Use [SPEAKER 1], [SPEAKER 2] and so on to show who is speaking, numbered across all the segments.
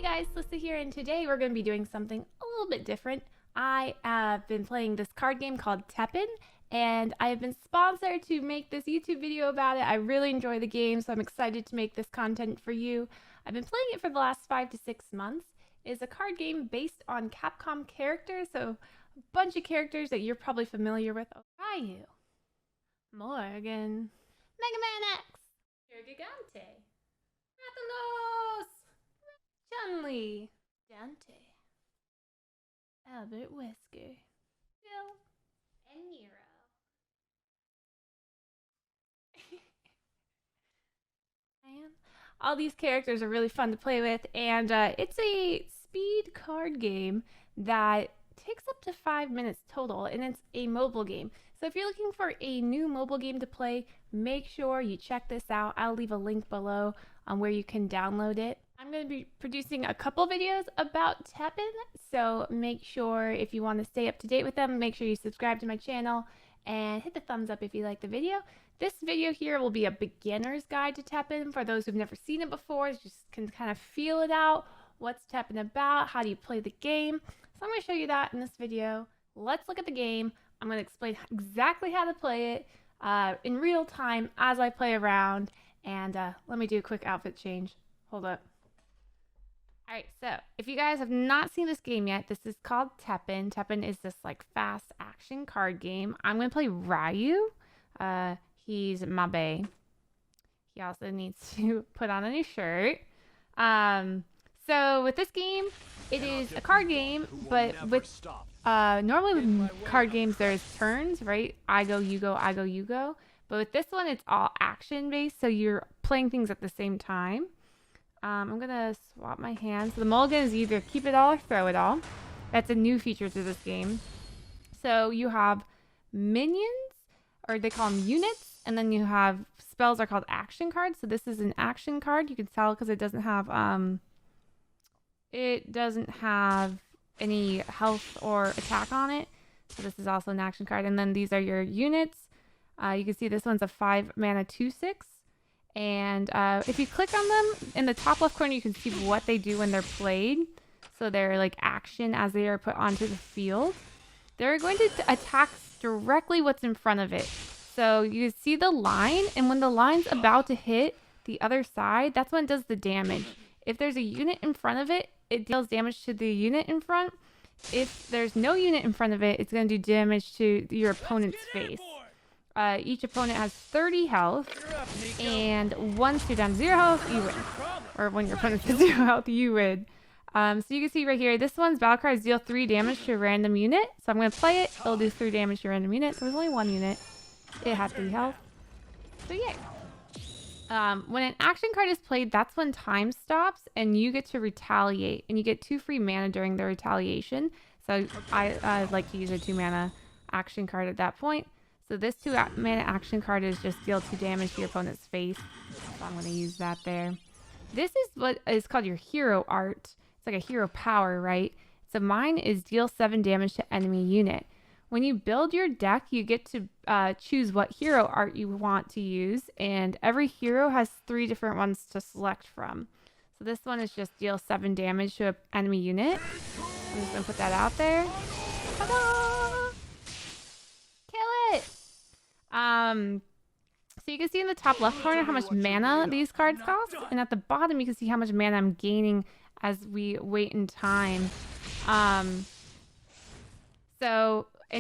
[SPEAKER 1] Hey guys, Lisa here, and today we're going to be doing something a little bit different. I have been playing this card game called TEPPEN, and I have been sponsored to make this YouTube video about it. I really enjoy the game, so I'm excited to make this content for you. I've been playing it for the last 5 to 6 months. It's a card game based on Capcom characters, so a bunch of characters that you're probably familiar with. Ryu, Morgan, Mega Man X, Gigante, Rathalos, Chun-Li, Dante, Albert Wesker, Bill, and Nero. Man, all these characters are really fun to play with, and it's a speed card game that takes up to 5 minutes total, and it's a mobile game. So if you're looking for a new mobile game to play, make sure you check this out. I'll leave a link below on where you can download it. I'm going to be producing a couple videos about TEPPEN, so make sure if you want to stay up to date with them, make sure you subscribe to my channel and hit the thumbs up if you like the video. This video here will be a beginner's guide to TEPPEN for those who've never seen it before, just can kind of feel it out. What's TEPPEN about? How do you play the game? So I'm going to show you that in this video. Let's look at the game. I'm going to explain exactly how to play it in real time as I play around. And let me do a quick outfit change. Hold up. Alright, so if you guys have not seen this game yet, this is called TEPPEN. TEPPEN is this like fast action card game. I'm going to play Ryu. He's my bae. He also needs to put on a new shirt. So with this game, it is a card game, but with normally with card games there's turns, right? I go, you go, I go, you go. But with this one, it's all action based, so you're playing things at the same time. I'm gonna swap my hands. So the mulligan is either keep it all or throw it all. That's a new feature to this game. So you have minions, or they call them units, and then you have spells are called action cards. So this is an action card. You can tell because it doesn't have any health or attack on it. So this is also an action card. And then these are your units. You can see this one's a 5 mana 2/6. And if you click on them, in the top left corner, you can see what they do when they're played. So they're like action as they are put onto the field. They're going to attack directly what's in front of it. So you see the line, and when the line's about to hit the other side, that's when it does the damage. If there's a unit in front of it, it deals damage to the unit in front. If there's no unit in front of it, it's going to do damage to your opponent's face. Each opponent has 30 health, and once you're down to 0 health, you win. Or when your opponent's at 0 health, you win. So you can see right here, this one's battle cards deal 3 damage to a random unit. So I'm going to play it. It'll do 3 damage to a random unit. There was only 1 unit. It had 3 health. So yay. When an action card is played, that's when time stops, and you get to retaliate. And you get 2 free mana during the retaliation. So I like to use a 2 mana action card at that point. So this 2 mana action card is just deal 2 damage to your opponent's face. So I'm going to use that there. This is what is called your hero art. It's like a hero power, right? So mine is deal 7 damage to enemy unit. When you build your deck, you get to choose what hero art you want to use. And every hero has 3 different ones to select from. So this one is just deal 7 damage to an enemy unit. I'm just going to put that out there. Ta-da! Kill it! So you can see in the top left corner how much mana these cards cost, and at the bottom you can see how much mana I'm gaining as we wait in time. And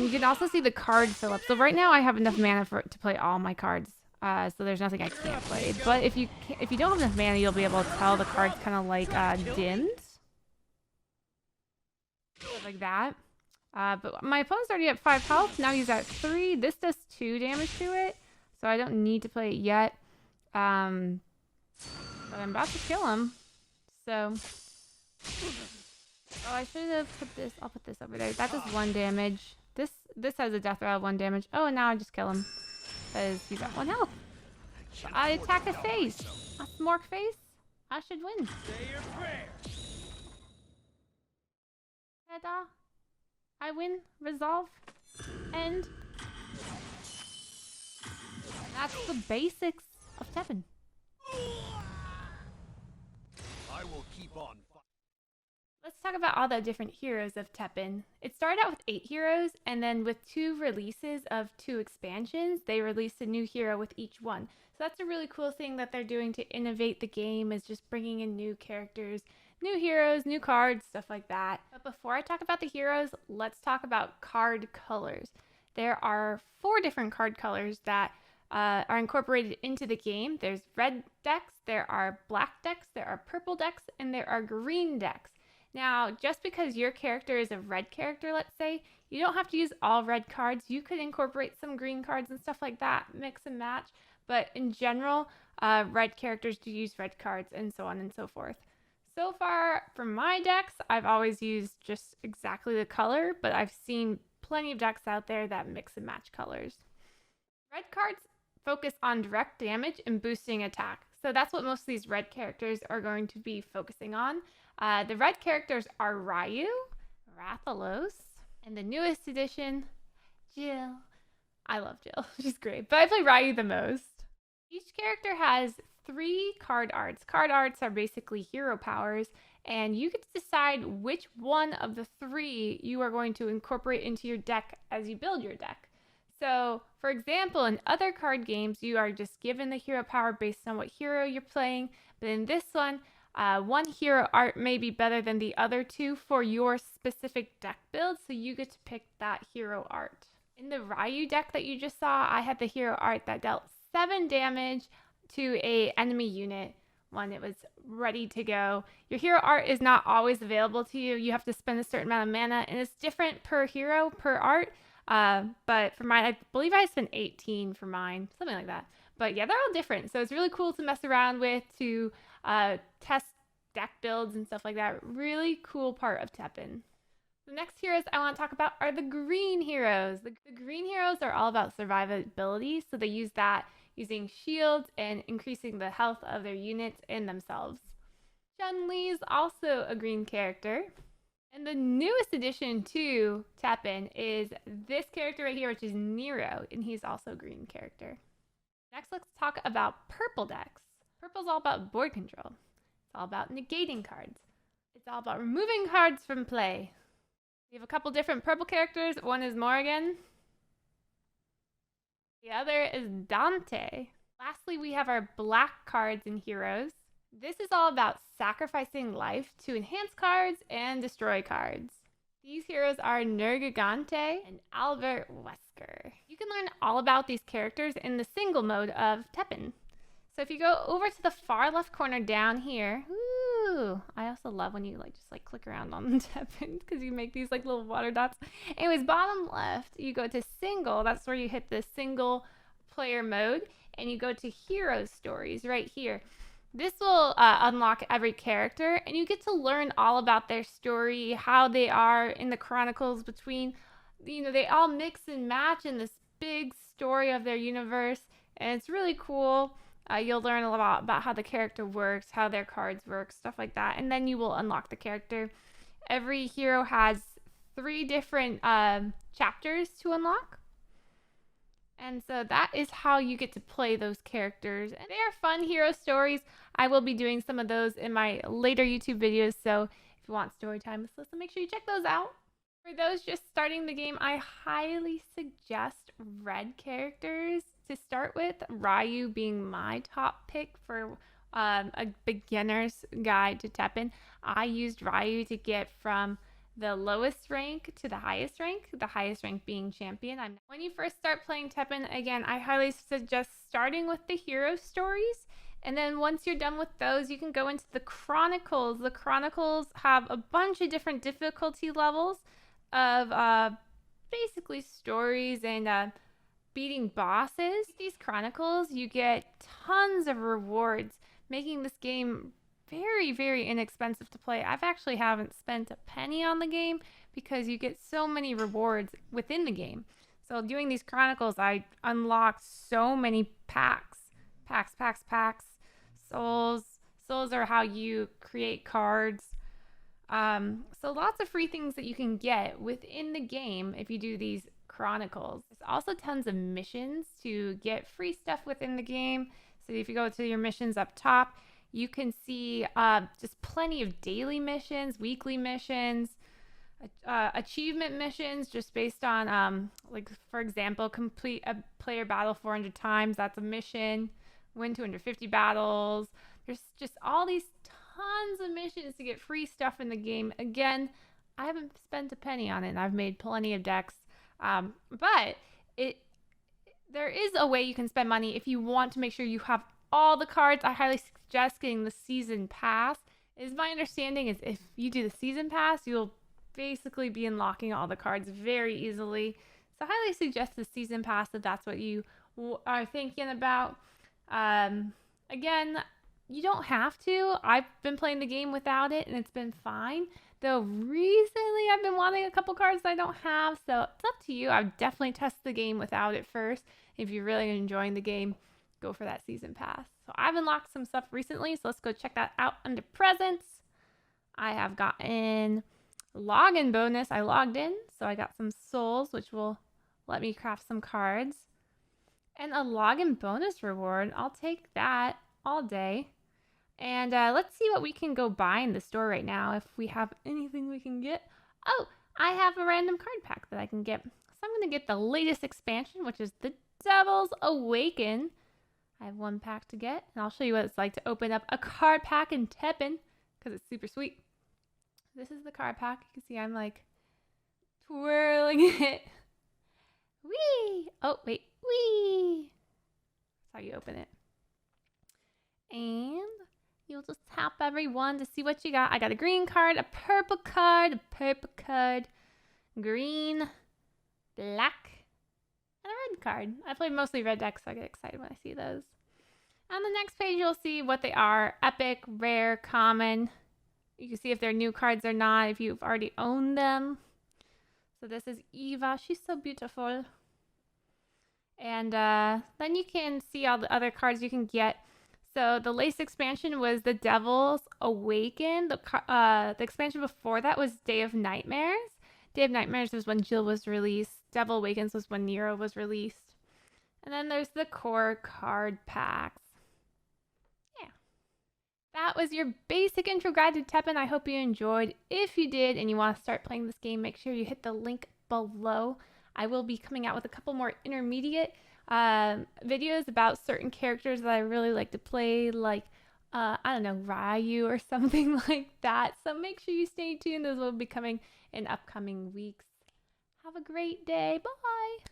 [SPEAKER 1] you can also see the card fill up. So right now I have enough mana to play all my cards. So there's nothing I can't play. But if you don't have enough mana, you'll be able to tell the cards kind of like dimmed, like that. But my opponent's already at 5 health. Now he's at 3. This does 2 damage to it. So I don't need to play it yet. But I'm about to kill him. So. Oh, I should have put this. I'll put this over there. That does 1 damage. This has a death rattle of 1 damage. Oh, and now I just kill him. Because he's at 1 health. So I attack a face. A smork face. I should win. Ta-da. I win, resolve, and that's the basics of TEPPEN.
[SPEAKER 2] I will keep on
[SPEAKER 1] Let's talk about all the different heroes of Teppen. It started out with 8 heroes, and then with 2 releases of 2 expansions, they released a new hero with each one. So that's a really cool thing that they're doing to innovate the game, is just bringing in new characters, new heroes, new cards, stuff like that. But before I talk about the heroes, let's talk about card colors. There are 4 different card colors that are incorporated into the game. There's red decks, there are black decks, there are purple decks, and there are green decks. Now, just because your character is a red character, let's say, you don't have to use all red cards. You could incorporate some green cards and stuff like that, mix and match. But in general, red characters do use red cards and so on and so forth. So far, for my decks, I've always used just exactly the color, but I've seen plenty of decks out there that mix and match colors. Red cards focus on direct damage and boosting attack. So that's what most of these red characters are going to be focusing on. The red characters are Ryu, Rathalos, and the newest edition, Jill. I love Jill. She's great, but I play Ryu the most. Each character has 3 card arts. Card arts are basically hero powers, and you get to decide which one of the 3 you are going to incorporate into your deck as you build your deck. So, for example, in other card games, you are just given the hero power based on what hero you're playing, but in this one hero art may be better than the other 2 for your specific deck build, so you get to pick that hero art. In the Ryu deck that you just saw, I had the hero art that dealt 7 damage to a enemy unit when it was ready to go. Your hero art is not always available to you. You have to spend a certain amount of mana, and it's different per hero, per art. But for mine, I believe I spent 18 for mine, something like that. But yeah, they're all different, so it's really cool to mess around with, to test deck builds and stuff like that. Really cool part of Teppen. The next heroes I want to talk about are the green heroes. The green heroes are all about survivability, so they use that using shields and increasing the health of their units and themselves. Chun-Li is also a green character. And the newest addition to Teppen is this character right here, which is Nero, and he's also a green character. Next, let's talk about purple decks. Purple's all about board control. It's all about negating cards. It's all about removing cards from play. We have a couple different purple characters. One is Morrigan. The other is Dante. Lastly, we have our black cards and heroes. This is all about sacrificing life to enhance cards and destroy cards. These heroes are Nergigante and Albert Wesker. You can learn all about these characters in the single mode of Teppen. So if you go over to the far left corner down here, I also love when you just click around on Teppen because you make these little water dots. Anyways, bottom left, you go to single. That's where you hit the single player mode, and you go to hero stories right here. This will unlock every character, and you get to learn all about their story, how they are in the chronicles between, they all mix and match in this big story of their universe, and it's really cool. You'll learn a lot about how the character works, how their cards work, stuff like that, and then you will unlock the character. Every hero has 3 different chapters to unlock. And so that is how you get to play those characters. And they are fun hero stories. I will be doing some of those in my later YouTube videos. So if you want story time with Alyssa, make sure you check those out. For those just starting the game, I highly suggest red characters to start with. Ryu being my top pick for a beginner's guide to Teppen. I used Ryu to get from the lowest rank to the highest rank being champion. When you first start playing Teppen, again, I highly suggest starting with the hero stories. And then once you're done with those, you can go into the Chronicles. The Chronicles have a bunch of different difficulty levels of basically stories and beating bosses. These Chronicles, you get tons of rewards, making this game very, very inexpensive to play. I've actually haven't spent a penny on the game because you get so many rewards within the game. So doing these Chronicles, I unlocked so many packs. Souls. Souls are how you create cards. So lots of free things that you can get within the game if you do these Chronicles. There's also tons of missions to get free stuff within the game. So if you go to your missions up top, You can see just plenty of daily missions, weekly missions, achievement missions just based on, like, for example, complete a player battle 400 times. That's a mission. Win 250 battles. There's just all these tons of missions to get free stuff in the game. Again, I haven't spent a penny on it, and I've made plenty of decks. But there is a way you can spend money if you want to make sure you have all the cards. I highly suggest getting the season pass. Is my understanding is if you do the season pass, you'll basically be unlocking all the cards very easily. So I highly suggest the season pass if that's what you are thinking about. Again, you don't have to. I've been playing the game without it and it's been fine. Though recently I've been wanting a couple cards I don't have, so it's up to you. I would definitely test the game without it first. If you're really enjoying the game, go for that season pass. So I've unlocked some stuff recently, so let's go check that out under presents. I have gotten login bonus. I logged in, so I got some souls, which will let me craft some cards. And a login bonus reward. I'll take that all day. And let's see what we can go buy in the store right now, if we have anything we can get. Oh, I have a random card pack that I can get. So I'm going to get the latest expansion, which is the Devil's Awaken. I have one pack to get, and I'll show you what it's like to open up a card pack in TEPPEN, because it's super sweet. This is the card pack. You can see I'm like twirling it. Whee! Oh, wait. Whee! That's how you open it. And you'll just tap every one to see what you got. I got a green card, a purple card, green, black, and a red card. I play mostly red decks, so I get excited when I see those. On the next page, you'll see what they are. Epic, rare, common. You can see if they're new cards or not, if you've already owned them. So this is Eva. She's so beautiful. And then you can see all the other cards you can get. So the latest expansion was the Devil's Awaken. The expansion before that was Day of Nightmares. Day of Nightmares was when Jill was released. Devil Awakens was when Nero was released. And then there's the core card packs. Yeah. That was your basic intro guide to TEPPEN. I hope you enjoyed. If you did and you want to start playing this game, make sure you hit the link below. I will be coming out with a couple more intermediate videos about certain characters that I really like to play, like I don't know, Ryu or something like that. So make sure you stay tuned. Those will be coming in upcoming weeks. Have a great day. Bye.